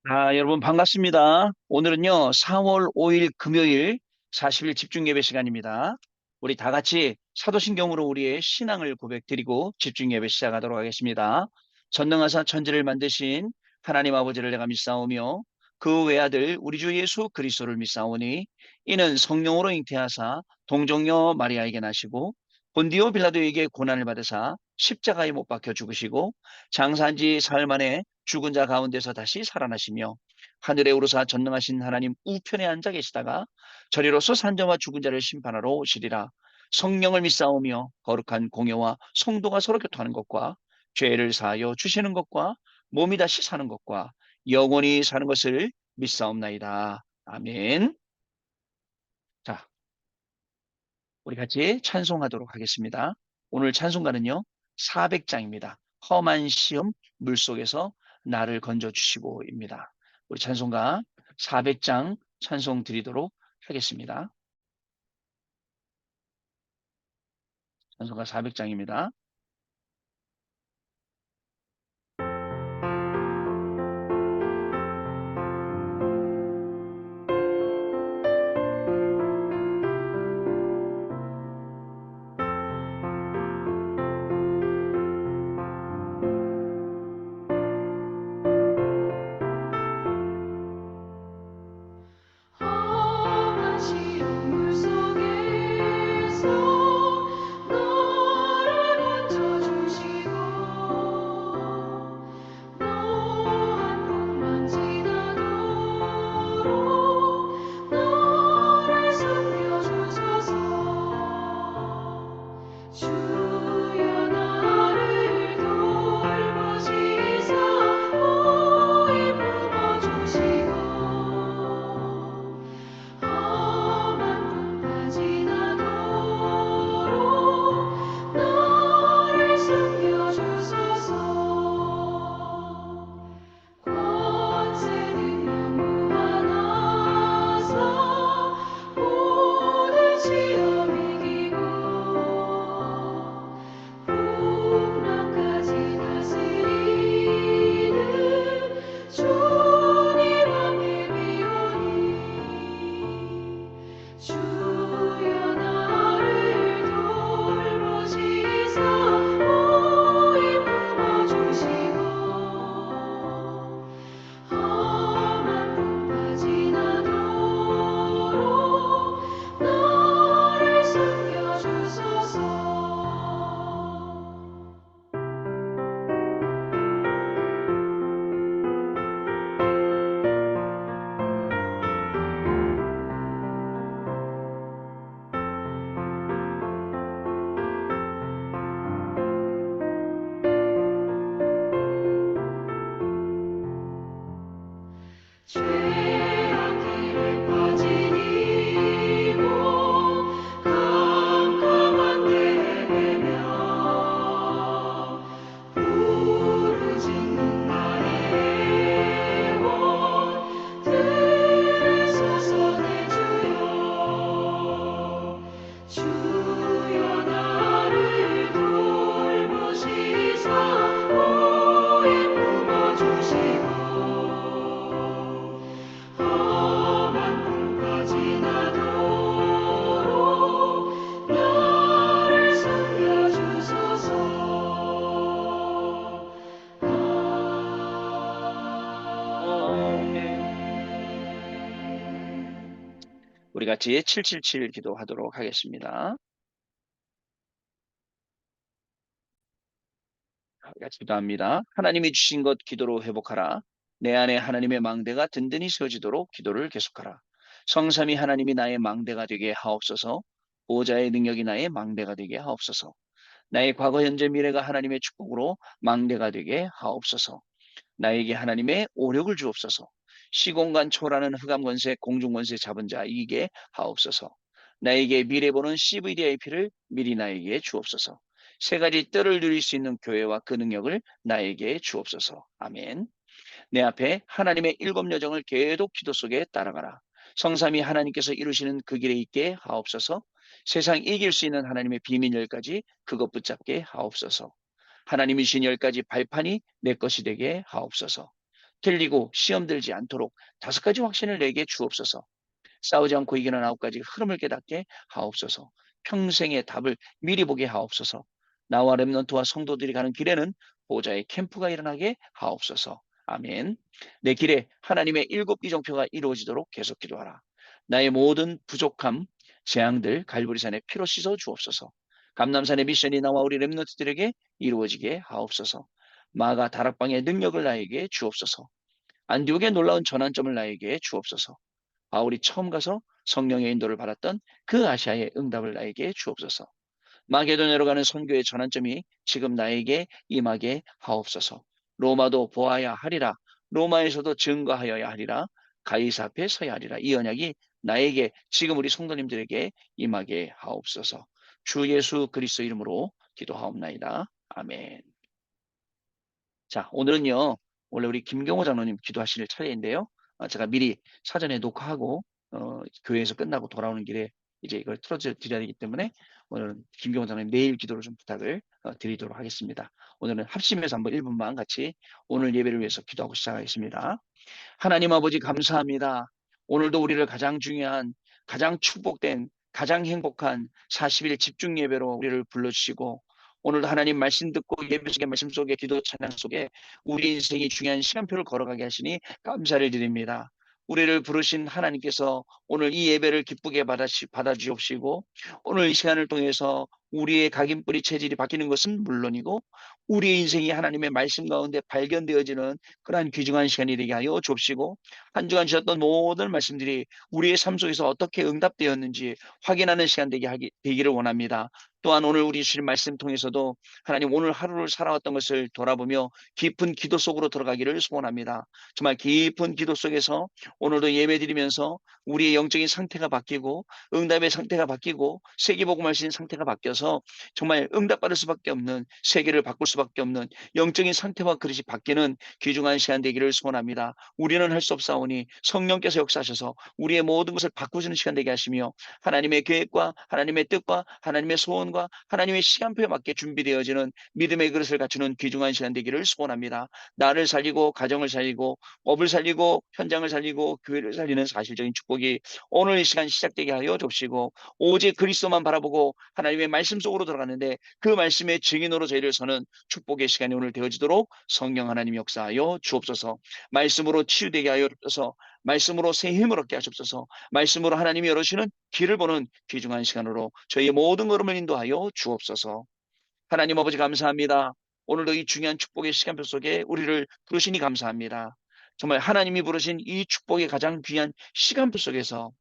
여러분 반갑습니다. 오늘은요, 4월 5일 금요일 40일 집중 예배 시간입니다. 우리 다 같이 사도신경으로 우리의 신앙을 고백드리고 집중 예배 시작하도록 하겠습니다. 전능하사 천지를 만드신 하나님 아버지를 내가 믿사오며 그 외아들 우리 주 예수 그리스도를 믿사오니 이는 성령으로 잉태하사 동정녀 마리아에게 나시고 본디오 빌라도에게 고난을 받으사 십자가에 못 박혀 죽으시고 장사한 지 사흘 만에 죽은 자 가운데서 다시 살아나시며 하늘에 오르사 전능하신 하나님 우편에 앉아 계시다가 저리로서 산자와 죽은 자를 심판하러 오시리라. 성령을 믿사오며 거룩한 공예와 성도가 서로 교통하는 것과 죄를 사하여 주시는 것과 몸이 다시 사는 것과 영원히 사는 것을 믿사옵나이다. 아멘. 자, 우리 같이 찬송하도록 하겠습니다. 오늘 찬송가는요, 400장입니다. 험한 시험 물속에서 나를 건져주시고입니다. 우리 찬송가 400장 찬송 드리도록 하겠습니다. 찬송가 400장입니다. 험한 시험 물속에서 너를 건져주시고 또한 풍랑 지나도록 너를 숨겨주소서. 주여 나를 돌보시사 호히 품어주시고 험한 풍파 지나도록 너를 숨겨주소서. 권세 능력 무한하사 모든 시험 이기고 풍랑까지 다스리는 주님 앞에 비오니 주여 나를 돌보시사 호히 품어주시고 험한 풍파 지나도록 너를 숨겨주소서. 죄악 길에 빠진 이몸 깜깜한 데에 매며 부르짖는 나의 영혼 들으소서. 내 주여 주여 나를 돌보시사 호히 품어주시고 험한 풍파 지나도록 나를 숨겨주소서. 우리 같이 777 기도하도록 하겠습니다. 같이 기도합니다. 하나님이 주신 것 기도로 회복하라. 내 안에 하나님의 망대가 든든히 세워지도록 기도를 계속하라. 성삼위 하나님이 나의 망대가 되게 하옵소서. 보호자의 능력이 나의 망대가 되게 하옵소서. 나의 과거 현재 미래가 하나님의 축복으로 망대가 되게 하옵소서. 나에게 하나님의 오력을 주옵소서. 시공간 초라는 흑암 권세 공중 권세 잡은 자 이기게 하옵소서. 나에게 미래 보는 CVDIP를 미리 나에게 주옵소서. 세 가지 뜰을 누릴 수 있는 교회와 그 능력을 나에게 주옵소서. 아멘. 내 앞에 하나님의 일곱 여정을 계속 기도 속에 따라가라. 성삼위 하나님께서 이루시는 그 길에 있게 하옵소서. 세상 이길 수 있는 하나님의 비밀 열까지 그것 붙잡게 하옵소서. 하나님이 주신 10가지 발판이 내 것이 되게 하옵소서. 틀리고 시험 들지 않도록 5가지 확신을 내게 주옵소서. 싸우지 않고 이기는 9가지 흐름을 깨닫게 하옵소서. 평생의 답을 미리 보게 하옵소서. 나와 렘넌트와 성도들이 가는 길에는 보좌의 캠프가 일어나게 하옵소서. 아멘. 내 길에 하나님의 7비정표가 이루어지도록 계속 기도하라. 나의 모든 부족함, 재앙들 갈보리산에 피로 씻어 주옵소서. 감남산의 미션이 나와 우리 렘넌트들에게 이루어지게 하옵소서. 마가 다락방의 능력을 나에게 주옵소서. 안디옥의 놀라운 전환점을 나에게 주옵소서. 바울이 처음 가서 성령의 인도를 받았던 그 아시아의 응답을 나에게 주옵소서. 마게도냐로 가는 선교의 전환점이 지금 나에게 임하게 하옵소서. 로마도 보아야 하리라. 로마에서도 증거하여야 하리라. 가이사 앞에 서야 하리라. 이 언약이 나에게 지금 우리 성도님들에게 임하게 하옵소서. 주 예수 그리스도 이름으로 기도하옵나이다. 아멘. 자, 오늘은요, 원래 우리 김경호 장로님 기도하실 차례인데요. 제가 미리 사전에 녹화하고, 교회에서 끝나고 돌아오는 길에 이제 이걸 틀어드려야 되기 때문에 오늘은 김경호 장로님 내일 기도를 좀 부탁을 드리도록 하겠습니다. 오늘은 합심해서 한번 1분만 같이 오늘 예배를 위해서 기도하고 시작하겠습니다. 하나님 아버지 감사합니다. 오늘도 우리를 가장 중요한, 가장 축복된, 가장 행복한 40일 집중 예배로 우리를 불러주시고 오늘도 하나님 말씀 듣고 예배 속에 말씀 속에 기도 찬양 속에 우리 인생이 중요한 시간표를 걸어가게 하시니 감사를 드립니다. 우리를 부르신 하나님께서 오늘 이 예배를 기쁘게 받아주옵시고 오늘 이 시간을 통해서 우리의 각인뿌리 체질이 바뀌는 것은 물론이고 우리의 인생이 하나님의 말씀 가운데 발견되어지는 그러한 귀중한 시간이 되게 하여 주옵시고 한 주간 주셨던 모든 말씀들이 우리의 삶 속에서 어떻게 응답되었는지 확인하는 시간 되기를 원합니다. 또한 오늘 우리 주신 말씀 통해서도 하나님 오늘 하루를 살아왔던 것을 돌아보며 깊은 기도 속으로 들어가기를 소원합니다. 정말 깊은 기도 속에서 오늘도 예배드리면서 우리의 영적인 상태가 바뀌고 응답의 상태가 바뀌고 세계복음하신 상태가 바뀌어서 정말 응답받을 수밖에 없는 세계를 바꿀 수밖에 없는 영적인 상태와 그릇이 바뀌는 귀중한 시간 되기를 소원합니다. 우리는 할 수 없사오니 성령께서 역사하셔서 우리의 모든 것을 바꾸시는 시간 되게 하시며 하나님의 계획과 하나님의 뜻과 하나님의 소원과 하나님의 시간표에 맞게 준비되어지는 믿음의 그릇을 갖추는 귀중한 시간 되기를 소원합니다. 나를 살리고 가정을 살리고 업을 살리고 현장을 살리고 교회를 살리는 사실적인 축복이 오늘 이 시간 시작되게 하여 줍시고 오직 그리스도만 바라보고 하나님의 말씀 속으로 들어가는데 그 말씀의 증인으로 저희를 서는 축복의 시간이 오늘 되어지도록 성령 하나님 역사하여 주옵소서. 말씀으로 치유되게 하여 주옵소서. 말씀으로 새 힘을 얻게 하옵소서. 말씀으로 하나님이 열어주시는 길을 보는 귀중한 시간으로 저희의 모든 걸음을 인도하여 주옵소서. 하나님 아버지 감사합니다. 오늘도 이 중요한 축복의 시간표 속에 우리를 부르시니 감사합니다. 정말 하나님이 부르신 이 축복의 가장 귀한 시간표 속에서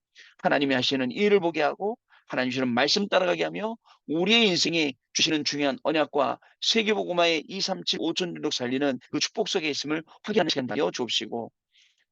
하나님이 하시는 일을 보게 하고 하나님 주시는 말씀 따라가게 하며 우리의 인생이 주시는 중요한 언약과 세계복음화의 237 5천주력 살리는 그 축복 속에 있음을 확인하는 시간 되어 주옵시고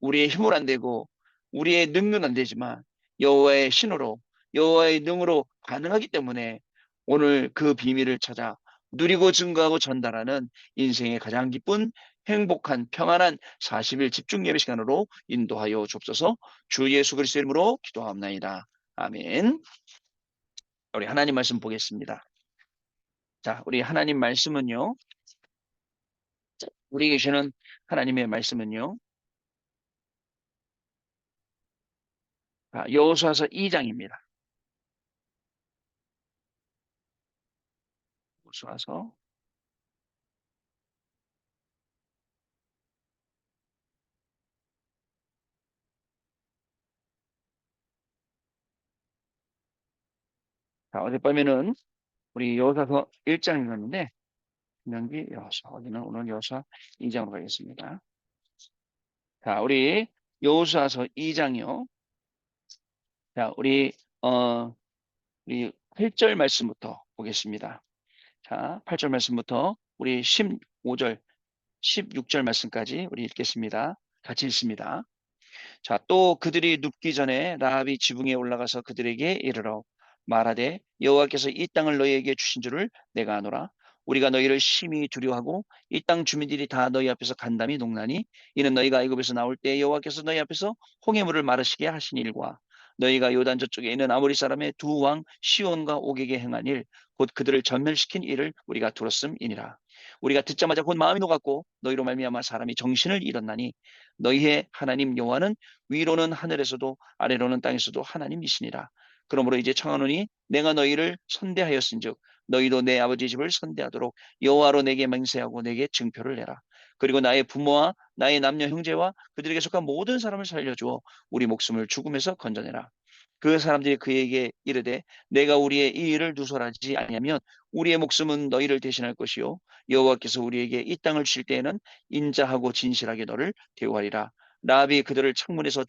우리의 힘을 안 되고 우리의 능력은 안 되지만 여호와의 신으로 여호와의 능으로 가능하기 때문에 오늘 그 비밀을 찾아 누리고 증거하고 전달하는 인생의 가장 기쁜 행복한 평안한 40일 집중 예배 시간으로 인도하여 주옵소서. 주 예수 그리스도 이름으로 기도하옵나이다. 아멘. 우리 하나님 말씀 보겠습니다. 자, 우리 하나님 말씀은요. 우리 계시는 하나님의 말씀은요. 여호수아서 2장입니다. 여호수아서 어젯밤에는 우리 여호수아서 1장 읽었는데 분명히 여호수아 어디는 오늘 여호수아 2장으로 가겠습니다. 자, 우리 여호수아서 2장이요. 자, 우리 8절 말씀부터 보겠습니다. 자, 8절 말씀부터 우리 15절, 16절 말씀까지 우리 읽겠습니다. 같이 읽습니다. 자, 또 그들이 눕기 전에 라합이 지붕에 올라가서 그들에게 이르러 말하되 여호와께서 이 땅을 너희에게 주신 줄을 내가 아노라. 우리가 너희를 심히 두려워하고 이 땅 주민들이 다 너희 앞에서 간담이 농나니 이는 너희가 애굽에서 나올 때 여호와께서 너희 앞에서 홍해물을 마르시게 하신 일과 너희가 요단 저쪽에 있는 아모리 사람의 두 왕 시온과 옥에게 행한 일 곧 그들을 전멸시킨 일을 우리가 들었음이니라. 우리가 듣자마자 곧 마음이 녹았고 너희로 말미암아 사람이 정신을 잃었나니 너희의 하나님 여호와는 위로는 하늘에서도 아래로는 땅에서도 하나님이시니라. 그러므로 이제 청하노니 내가 너희를 선대하였은즉 너희도 내 아버지 집을 선대하도록 여호와로 내게 맹세하고 내게 증표를 내라. 그리고 나의 부모와 나의 남녀 형제와 그들에게 속한 모든 사람을 살려주어 우리 목숨을 죽음에서 건져내라. 그 사람들이 그에게 이르되 내가 우리의 이 일을 누설하지 아니하면 우리의 목숨은 너희를 대신할 것이요 여호와께서 우리에게 이 땅을 주실 때에는 인자하고 진실하게 너를 대우하리라. 라합이 그들을 창문에서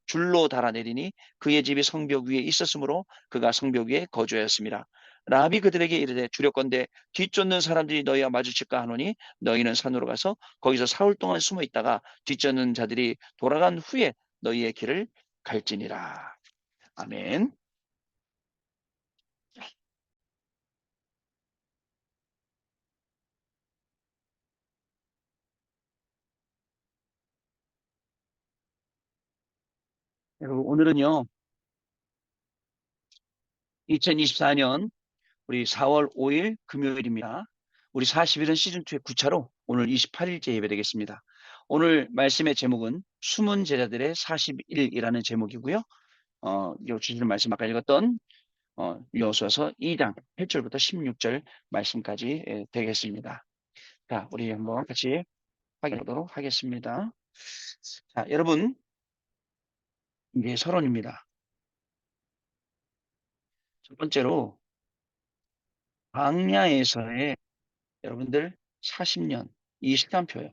줄로 달아내리니 그의 집이 성벽 위에 있었으므로 그가 성벽 위에 거주하였습니다. 라합이 그들에게 이르되 주렵건대 뒤쫓는 사람들이 너희와 마주칠까 하노니 너희는 산으로 가서 거기서 사흘 동안 숨어 있다가 뒤쫓는 자들이 돌아간 후에 너희의 길을 갈지니라. 아멘. 여러분, 오늘은요, 2024년 우리 4월 5일 금요일입니다. 우리 40일은 시즌2의 9차로 오늘 28일째 예배되겠습니다. 오늘 말씀의 제목은 숨은 제자들의 40일이라는 제목이고요. 요 주시는 말씀 아까 읽었던 여호수아서 2장 8절부터 16절 말씀까지 되겠습니다. 자, 우리 한번 같이 확인하도록 하겠습니다. 자, 여러분, 이제 서론입니다. 첫 번째로 광야에서의 여러분들 40년 이 시간표요.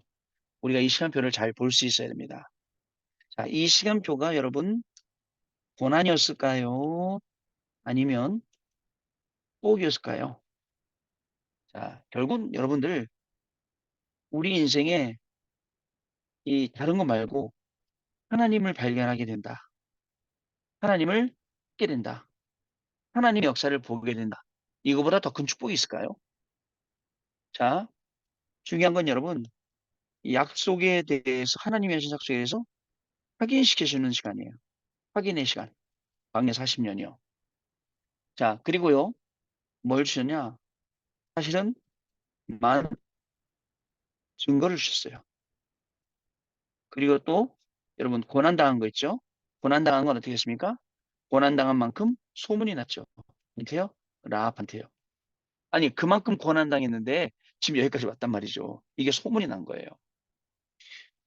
우리가 이 시간표를 잘 볼 수 있어야 됩니다. 자, 이 시간표가 여러분 고난이었을까요? 아니면 복이었을까요? 자, 결국 여러분들 우리 인생에 이 다른 거 말고 하나님을 발견하게 된다. 하나님을 찾게 된다. 하나님의 역사를 보게 된다. 이거보다 더 큰 축복이 있을까요? 자, 중요한 건 여러분, 이 약속에 대해서 하나님의 하신 약속에 대해서 확인시켜주는 시간이에요. 확인의 시간. 광야 40년이요. 자, 그리고요, 뭘 주셨냐? 사실은 많은 증거를 주셨어요. 그리고 또 여러분 고난당한 거 있죠? 고난당한 건 어떻게 했습니까? 고난당한 만큼 소문이 났죠. 한테요? 라합한테요. 아니 그만큼 고난당했는데 지금 여기까지 왔단 말이죠. 이게 소문이 난 거예요.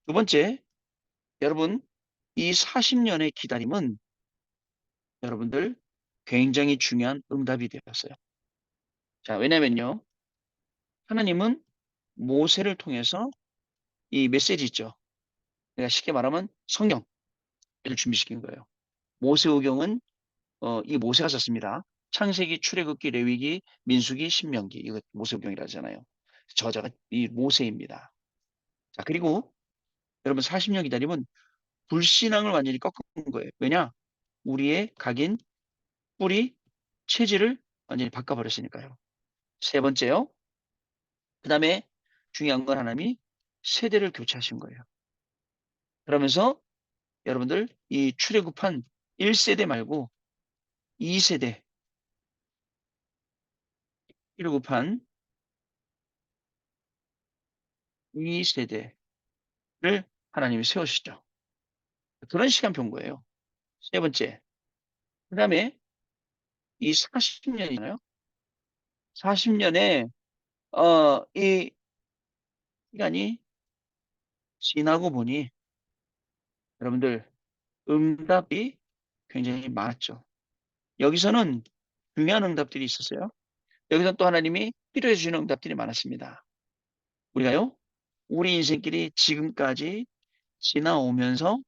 두 번째, 여러분 이 40년의 기다림은 여러분들 굉장히 중요한 응답이 되었어요. 자, 왜냐면요. 하나님은 모세를 통해서 이 메시지 있죠. 그러니까 쉽게 말하면 성경을 준비시킨 거예요. 모세오경은 이 모세가 썼습니다. 창세기, 출애굽기, 레위기, 민수기, 신명기 이거 모세오경이라 하잖아요. 저자가 이 모세입니다. 자, 그리고 여러분 40년 기다리면 불신앙을 완전히 꺾은 거예요. 왜냐? 우리의 각인, 뿌리, 체질을 완전히 바꿔버렸으니까요. 세 번째요. 그 다음에 중요한 건 하나님이 세대를 교체하신 거예요. 그러면서 여러분들 이 출애굽한 1세대 말고 2세대, 출애굽한 2세대를 하나님이 세우시죠. 그런 시간표인 거예요. 세 번째. 그 다음에 이 40년이잖아요. 40년에, 이 시간이 지나고 보니 여러분들 응답이 굉장히 많았죠. 여기서는 중요한 응답들이 있었어요. 여기서 또 하나님이 필요해 주시는 응답들이 많았습니다. 우리가요, 우리 인생길이 지금까지 지나오면서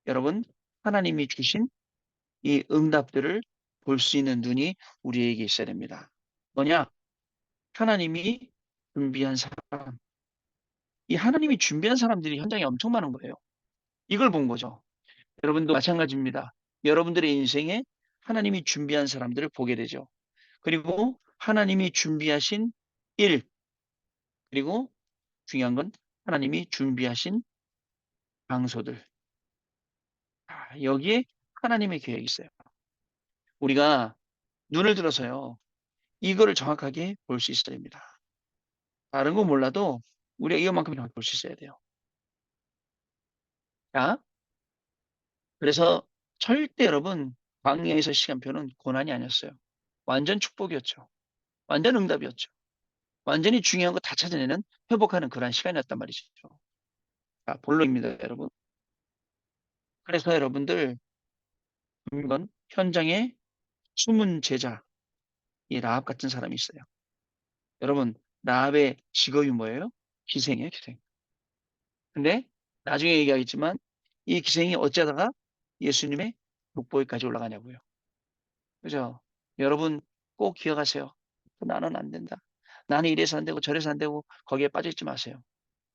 여러분, 하나님이 주신 이 응답들을 볼 수 있는 눈이 우리에게 있어야 됩니다. 뭐냐? 하나님이 준비한 사람. 이 하나님이 준비한 사람들이 현장에 엄청 많은 거예요. 이걸 본 거죠. 여러분도 마찬가지입니다. 여러분들의 인생에 하나님이 준비한 사람들을 보게 되죠. 그리고 하나님이 준비하신 일, 그리고 중요한 건 하나님이 준비하신 장소들. 여기에 하나님의 계획이 있어요. 우리가 눈을 들어서요. 이거를 정확하게 볼 수 있어야 됩니다. 다른 거 몰라도 우리가 이것만큼은 볼 수 있어야 돼요. 자, 그래서 절대 여러분 광야에서 시간표는 고난이 아니었어요. 완전 축복이었죠. 완전 응답이었죠. 완전히 중요한 거 다 찾아내는 회복하는 그런 시간이었단 말이죠. 자, 본론입니다, 여러분. 그래서 여러분들 이건 현장에 숨은 제자, 이 라합 같은 사람이 있어요. 여러분, 라합의 직업이 뭐예요? 기생이에요, 기생. 근데 나중에 얘기하겠지만 이 기생이 어쩌다가 예수님의 족보에까지 올라가냐고요. 그죠? 여러분 꼭 기억하세요. 나는 안 된다. 나는 이래서 안 되고 저래서 안 되고 거기에 빠져있지 마세요.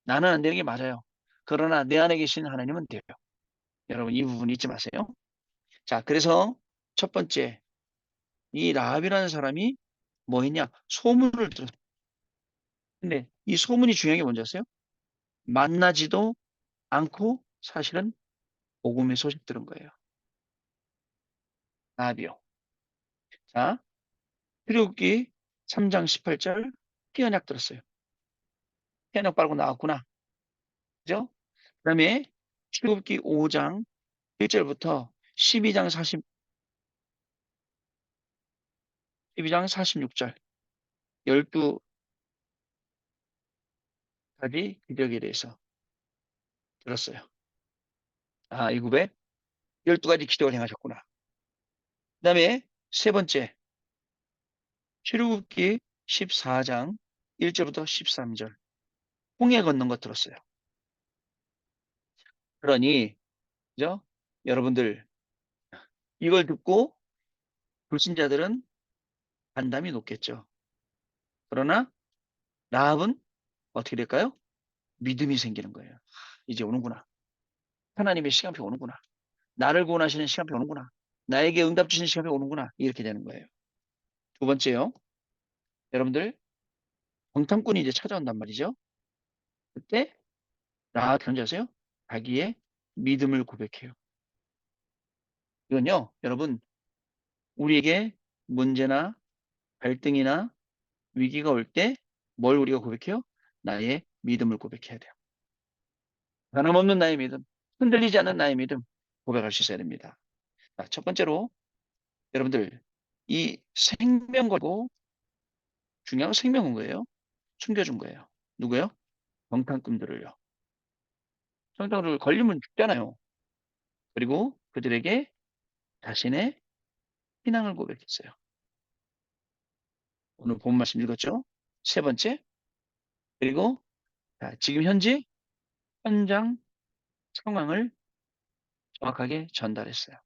나는 안 되는 게 맞아요. 그러나 내 안에 계신 하나님은 돼요. 여러분 이 부분 잊지 마세요. 자, 그래서 첫 번째 이 라합이라는 사람이 뭐 했냐? 소문을 들었어요. 근데 이 소문이 중요한 게 뭔지 아세요? 만나지도 않고 사실은 복음의 소식 들은 거예요. 라합이요. 자, 출애굽기 3장 18절 피언약 들었어요. 피언약 빨고 나왔구나. 그죠? 그다음에 출애굽기 5장 1절부터 12장 12장 46절 12가지 기적에 대해서 들었어요. 아, 이굽에 12가지 기적을 행하셨구나. 그다음에 세 번째 출애굽기 14장 1절부터 13절 홍해 건넌 것 들었어요. 그러니 그죠? 여러분들 이걸 듣고 불신자들은 반감이 높겠죠. 그러나 라합은 어떻게 될까요? 믿음이 생기는 거예요. 이제 오는구나. 하나님의 시간표 오는구나. 나를 구원하시는 시간표 오는구나. 나에게 응답 주시는 시간표 오는구나. 이렇게 되는 거예요. 두 번째요. 여러분들 정탐꾼이 이제 찾아온단 말이죠. 그때 라합 견자세요. 자기의 믿음을 고백해요. 이건요. 여러분 우리에게 문제나 갈등이나 위기가 올 때 뭘 우리가 고백해요? 나의 믿음을 고백해야 돼요. 변함없는 나의 믿음, 흔들리지 않는 나의 믿음 고백할 수 있어야 됩니다. 자, 첫 번째로 여러분들 이 생명 걸고 중요한 건 생명인 거예요. 숨겨준 거예요. 누구요? 정탐꾼들을요. 정탐꾼들 걸리면 죽잖아요. 그리고 그들에게 자신의 신앙을 고백했어요. 오늘 본 말씀 읽었죠? 세 번째, 그리고 자, 지금 현재 현장 상황을 정확하게 전달했어요.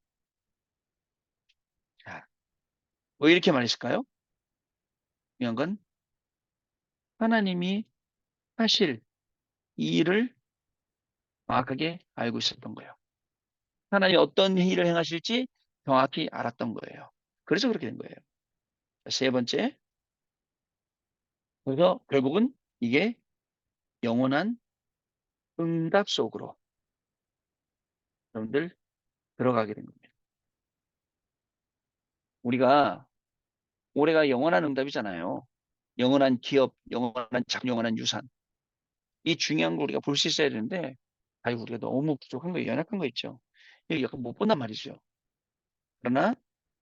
자, 왜 이렇게 말했을까요? 중요한 건 하나님이 하실 이 일을 정확하게 알고 있었던 거예요. 하나님이 어떤 일을 행하실지 정확히 알았던 거예요. 그래서 그렇게 된 거예요. 세 번째, 그래서 결국은 이게 영원한 응답 속으로 여러분들 들어가게 된 겁니다. 우리가 올해가 영원한 응답이잖아요. 영원한 기업, 영원한 작, 영원한 유산. 이 중요한 걸 우리가 볼 수 있어야 되는데, 아이고, 우리가 너무 부족한 거, 연약한 거 있죠. 이거 약간 못 본단 말이죠. 그러나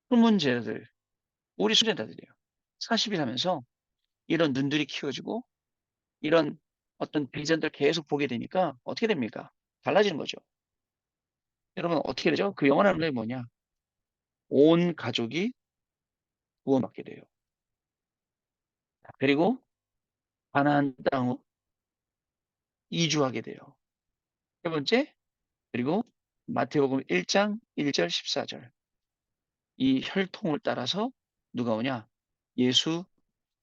숨은 죄들, 우리 수제자들이에요. 40일 하면서 이런 눈들이 키워지고 이런 어떤 비전들 계속 보게 되니까 어떻게 됩니까? 달라지는 거죠. 여러분 어떻게 되죠? 그 영원한 응답이 뭐냐? 온 가족이 구원받게 돼요. 그리고 가나안 땅으로 이주하게 돼요. 세 번째, 그리고 마태복음 1장 1절 14절 이 혈통을 따라서 누가 오냐? 예수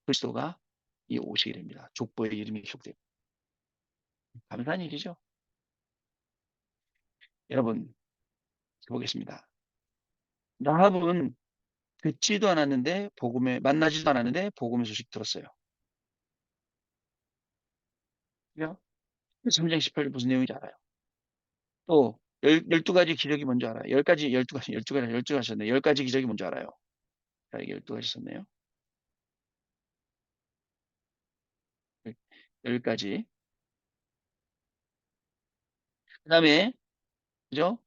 그리스도가 이 오시게 됩니다. 족보의 이름이 기록돼요. 감사한 일이죠. 여러분 보겠습니다. 라합은 듣지도 않았는데 복음에 만나지도 않았는데 복음의 소식 들었어요. 그죠? 3장 18절 무슨 내용인지 알아요. 또 12가지 기적이 뭔지 알아요. 10가지, 12가지, 12가지, 12가지 썼네. 10가지 기적이 뭔지 알아요. 자, 이게 12가지 썼네요. 여기까지. 그 다음에, 그죠?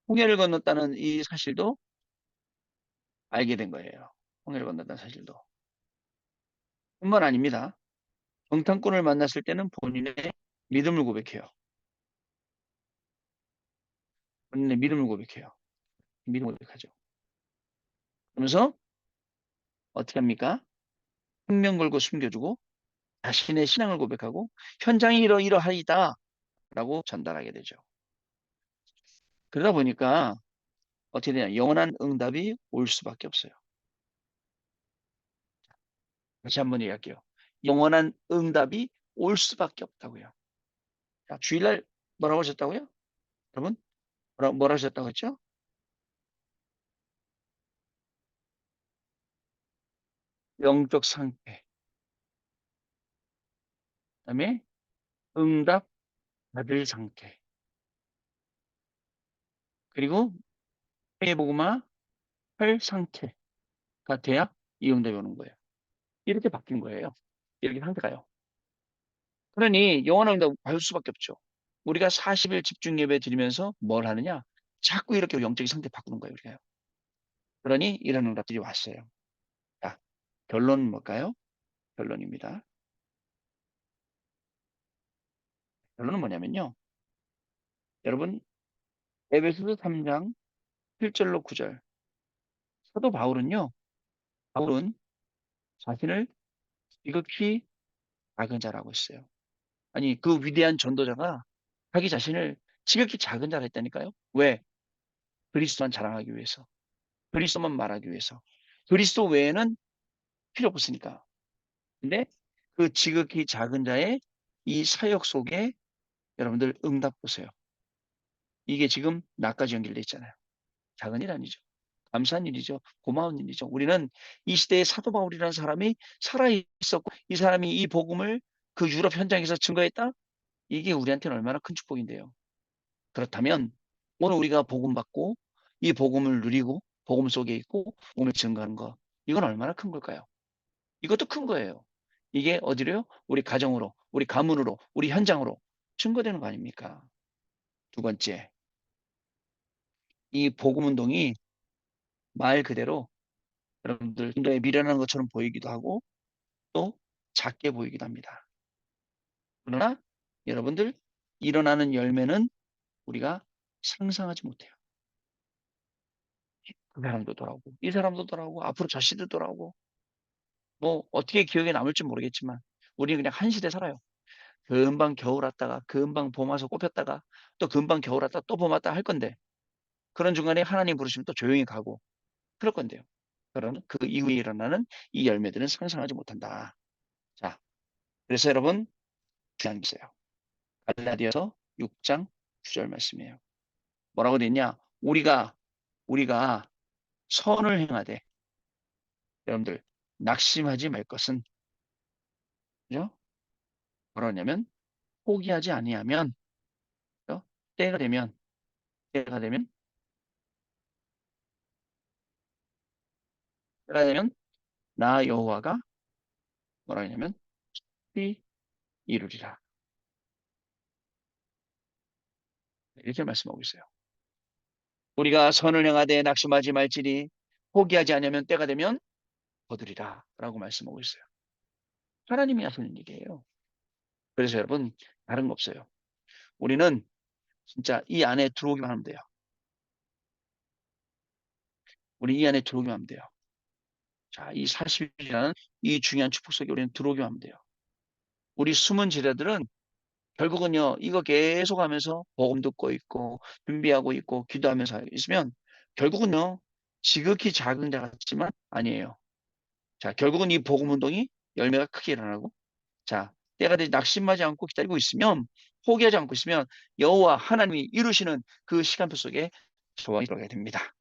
홍해를 건넜다는 이 사실도 알게 된 거예요. 홍해를 건넜다는 사실도. 뿐만 아닙니다. 정탐꾼을 만났을 때는 본인의 믿음을 고백해요. 본인의 믿음을 고백해요. 믿음을 고백하죠. 그러면서 어떻게 합니까? 생명 걸고 숨겨주고 자신의 신앙을 고백하고 현장이 이러이러하이다 라고 전달하게 되죠. 그러다 보니까 어떻게 되냐? 영원한 응답이 올 수밖에 없어요. 다시 한번 얘기할게요. 영원한 응답이 올 수밖에 없다고요. 자, 주일날 뭐라고 하셨다고요? 여러분? 뭐라 하셨다고 했죠? 영적 상태. 그다음에 응답 받을 상태. 그리고 회복마 할 상태가 돼야 이 응답이 오는 거예요. 이렇게 바뀐 거예요. 이렇게 상태가요. 그러니 영원한 응답 받을 수밖에 없죠. 우리가 40일 집중 예배 드리면서 뭘 하느냐? 자꾸 이렇게 영적인 상태 바꾸는 거예요, 우리가요. 그러니 이런 응답들이 왔어요. 자, 결론은 뭘까요? 결론입니다. 결론은 뭐냐면요. 여러분, 에베소서 3장 7절로 9절. 사도 바울은 자신을 지극히 작은 자라고 했어요. 아니, 그 위대한 전도자가 자기 자신을 지극히 작은 자라 했다니까요. 왜? 그리스도만 자랑하기 위해서. 그리스도만 말하기 위해서. 그리스도 외에는 필요 없으니까. 근데 그 지극히 작은 자의 이 사역 속에 여러분들 응답 보세요. 이게 지금 나까지 연결돼 있잖아요. 작은 일 아니죠. 감사한 일이죠. 고마운 일이죠. 우리는 이 시대에 사도 바울이라는 사람이 살아 있었고 이 사람이 이 복음을 그 유럽 현장에서 증거했다? 이게 우리한테는 얼마나 큰 축복인데요. 그렇다면 오늘 우리가 복음 받고 이 복음을 누리고 복음 속에 있고 복음을 증거하는 거 이건 얼마나 큰 걸까요? 이것도 큰 거예요. 이게 어디로요? 우리 가정으로, 우리 가문으로, 우리 현장으로 증거되는 거 아닙니까? 두 번째, 이 복음 운동이 말 그대로 여러분들 굉장히 미련한 것처럼 보이기도 하고 또 작게 보이기도 합니다. 그러나 여러분들 일어나는 열매는 우리가 상상하지 못해요. 그 사람도 돌아오고 이 사람도 돌아오고 앞으로 저 시대도 돌아오고 뭐 어떻게 기억에 남을지 모르겠지만 우리는 그냥 한 시대 살아요. 금방 겨울 왔다가 금방 봄 와서 꽃폈다가 또 금방 겨울 왔다가 또 봄 왔다가 할 건데 그런 중간에 하나님 부르시면 또 조용히 가고 그럴 건데요. 그러나 그 이후에 일어나는 이 열매들은 상상하지 못한다. 자, 그래서 여러분 중요한 게 있어요. 갈라디아서 6장 9절 말씀이에요. 뭐라고 돼 있냐? 우리가 선을 행하되 여러분들 낙심하지 말 것은 그죠? 뭐라냐면 포기하지 아니하면 그죠? 때가 되면 때가 되면 때가 되면 나 여호와가 뭐라 하냐면 히 이루리라. 이렇게 말씀하고 있어요. 우리가 선을 행하되 낙심하지 말지니 포기하지 않으면 때가 되면 거두리라 라고 말씀하고 있어요. 하나님이 하시는 얘기예요. 그래서 여러분 다른 거 없어요. 우리는 진짜 이 안에 들어오기만 하면 돼요. 우리 이 안에 들어오기만 하면 돼요. 자, 이 사실이라는 이 중요한 축복 속에 우리는 들어오기만 하면 돼요. 우리 숨은 제자들은 결국은요, 이거 계속 하면서 복음 듣고 있고, 준비하고 있고, 기도하면서 있으면 결국은요, 지극히 작은 자 같지만 아니에요. 자, 결국은 이 복음 운동이 열매가 크게 일어나고, 자, 때가 되지 낙심하지 않고 기다리고 있으면, 포기하지 않고 있으면 여호와 하나님이 이루시는 그 시간표 속에 저와 이루게 됩니다.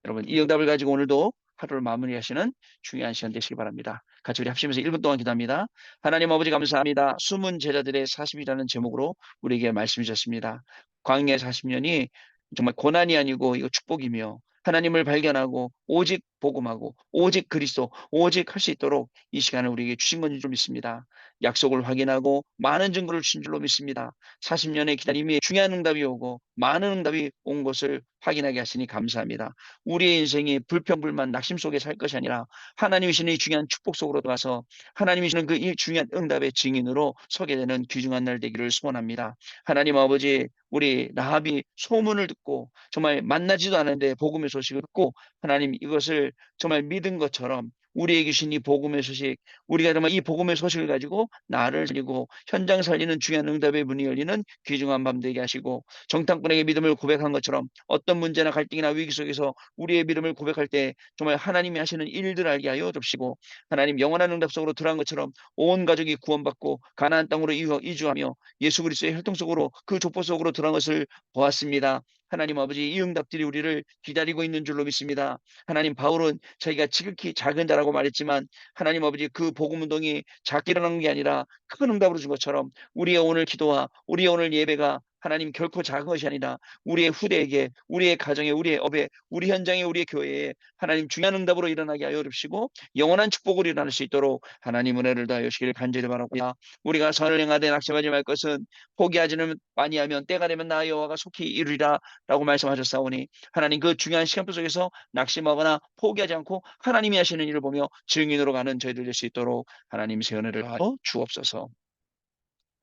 여러분, 이 응답을 가지고 오늘도 하루를 마무리하시는 중요한 시간 되시기 바랍니다. 같이 우리 합심해서 1분 동안 기도합니다. 하나님 아버지 감사합니다. 숨은 제자들의 40이라는 제목으로 우리에게 말씀 주셨습니다. 광야 40년이 정말 고난이 아니고 이거 축복이며 하나님을 발견하고 오직 복음하고 오직 그리스도, 오직 할 수 있도록 이 시간을 우리에게 주신 건지 좀 믿습니다. 약속을 확인하고 많은 증거를 주신 줄로 믿습니다. 40년의 기다림이 중요한 응답이 오고 많은 응답이 온 것을 확인하게 하시니 감사합니다. 우리의 인생이 불평불만 낙심 속에 살 것이 아니라 하나님이 주시는 이 중요한 축복 속으로 들어가서 하나님이 주시는 그 이 중요한 응답의 증인으로 서게 되는 귀중한 날 되기를 소원합니다. 하나님 아버지, 우리 라합이 소문을 듣고 정말 만나지도 않았는데 복음의 소식을 듣고 하나님 이것을 정말 믿은 것처럼 우리에게 주신 이 복음의 소식, 우리가 정말 이 복음의 소식을 가지고 나를 살리고 현장 살리는 중요한 응답의 문이 열리는 귀중한 밤 되게 하시고, 정탐꾼에게 믿음을 고백한 것처럼 어떤 문제나 갈등이나 위기 속에서 우리의 믿음을 고백할 때 정말 하나님이 하시는 일들 알게 하여 주시고, 하나님 영원한 응답 속으로 들어간 것처럼 온 가족이 구원받고 가나안 땅으로 이주하며 예수 그리스도의 혈통 속으로 그 족보 속으로 들어간 것을 보았습니다. 하나님 아버지, 이 응답들이 우리를 기다리고 있는 줄로 믿습니다. 하나님, 바울은 자기가 지극히 작은 자라고 말했지만 하나님 아버지, 그 복음 운동이 작게 일어난 게 아니라 큰 응답으로 준 것처럼 우리의 오늘 기도와 우리의 오늘 예배가 하나님 결코 작은 것이 아니라 우리의 후대에게, 우리의 가정에, 우리의 업에, 우리 현장에, 우리의 교회에 하나님 중요한 응답으로 일어나게 하여 주시고 영원한 축복으로 일어날 수 있도록 하나님 은혜를 다하여 주시기를 간절히 바랍니다. 우리가 선을 행하되 낙심하지 말 것은 포기하지는 아니하면 때가 되면 나 여호와가 속히 이루리라 라고 말씀하셨사오니, 하나님 그 중요한 시간표 속에서 낙심하거나 포기하지 않고 하나님이 하시는 일을 보며 증인으로 가는 저희들 될 수 있도록 하나님 새 은혜를 하여 주옵소서.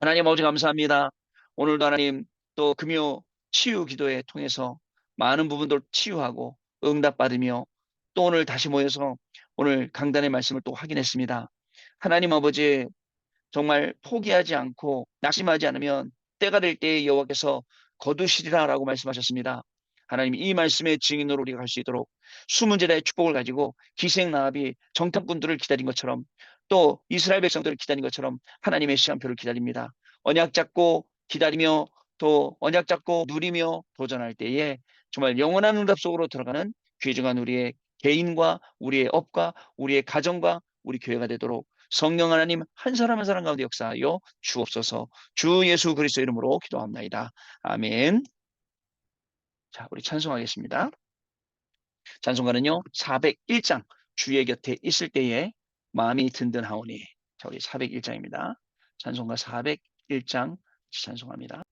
하나님 아버지 감사합니다. 오늘도 하나님 또 금요 치유 기도회 통해서 많은 부분들 치유하고 응답받으며 또 오늘 다시 모여서 오늘 강단의 말씀을 또 확인했습니다. 하나님 아버지, 정말 포기하지 않고 낙심하지 않으면 때가 될 때에 여호와께서 거두시리라라고 말씀하셨습니다. 하나님, 이 말씀의 증인으로 우리가 갈 수 있도록 수문제자의 축복을 가지고 기생 나합이 정탐꾼들을 기다린 것처럼 또 이스라엘 백성들을 기다린 것처럼 하나님의 시간표를 기다립니다. 언약 잡고 기다리며 또 언약 잡고 누리며 도전할 때에 정말 영원한 응답 속으로 들어가는 귀중한 우리의 개인과 우리의 업과 우리의 가정과 우리 교회가 되도록 성령 하나님 한 사람 한 사람 가운데 역사하여 주옵소서. 주 예수 그리스도 이름으로 기도합나이다. 아멘. 자, 우리 찬송하겠습니다. 찬송가는요 401장 주의 곁에 있을 때에 마음이 든든하오니. 자, 우리 401장입니다. 찬송가 401장 찬송합니다.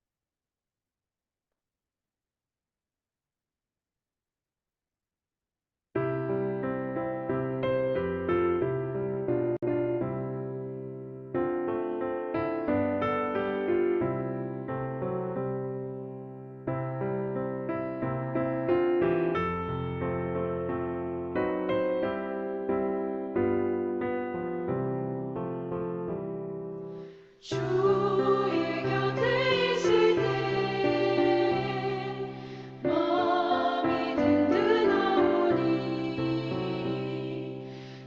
주의 곁에 있을 때 마음이 든든하오니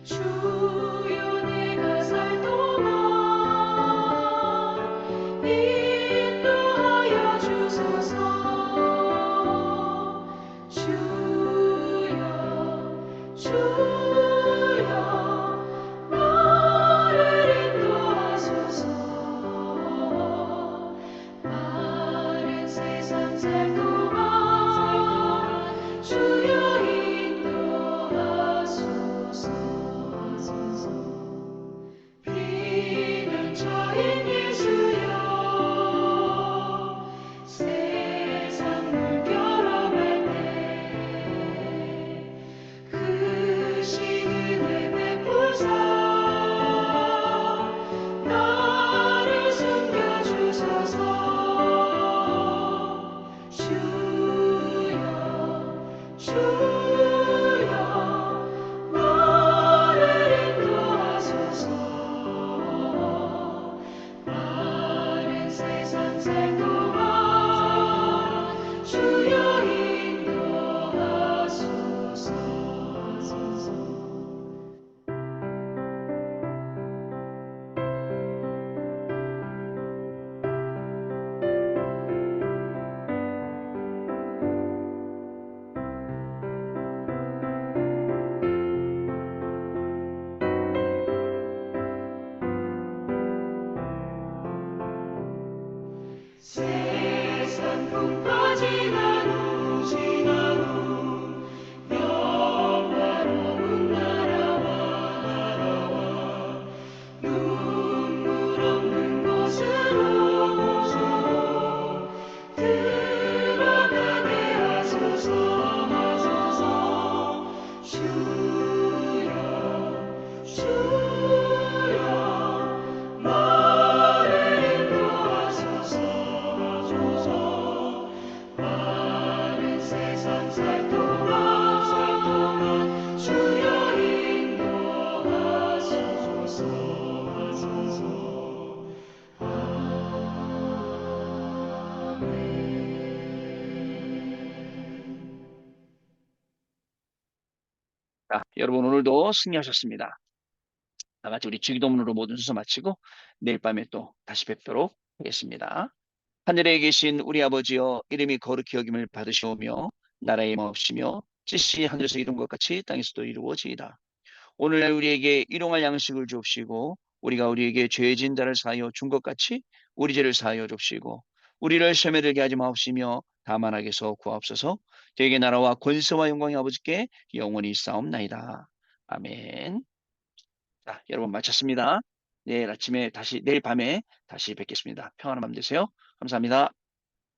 주여 내가 살 동안 인도하여 주소서. 주여 나를 인도하소서. 바른 세상 살 동안 주여 인도하소서. 비는처인 예수여 세상 물결어갈 때 그 시은혜 베푸사 나를 숨겨주소서. 주여 나를 인도하소서. 바른 세상 살 동안 주여 인도하소서. 세상 풍파 지난 후 영화로운 자, 여러분 오늘도 승리하셨습니다. 다 같이 우리 주기도문으로 모든 순서 마치고 내일 밤에 또 다시 뵙도록 하겠습니다. 하늘에 계신 우리 아버지여, 이름이 거룩히 여김을 받으시오며 나라의 임하옵시며 뜻이 하늘에서 이룬 것 같이 땅에서도 이루어지이다. 오늘날 우리에게 일용할 양식을 주옵시고 우리가 우리에게 죄진 자를 사하여 준 것 같이 우리 죄를 사하여 줍시고 우리를 시험에 들게 하지 마옵시며 다만 악에서 구하옵소서. 저에게 나라와 권세와 영광이 아버지께 영원히 있사옵나이다. 아멘. 자, 여러분 마쳤습니다. 내일 밤에 다시 뵙겠습니다. 평안한 밤 되세요. 감사합니다.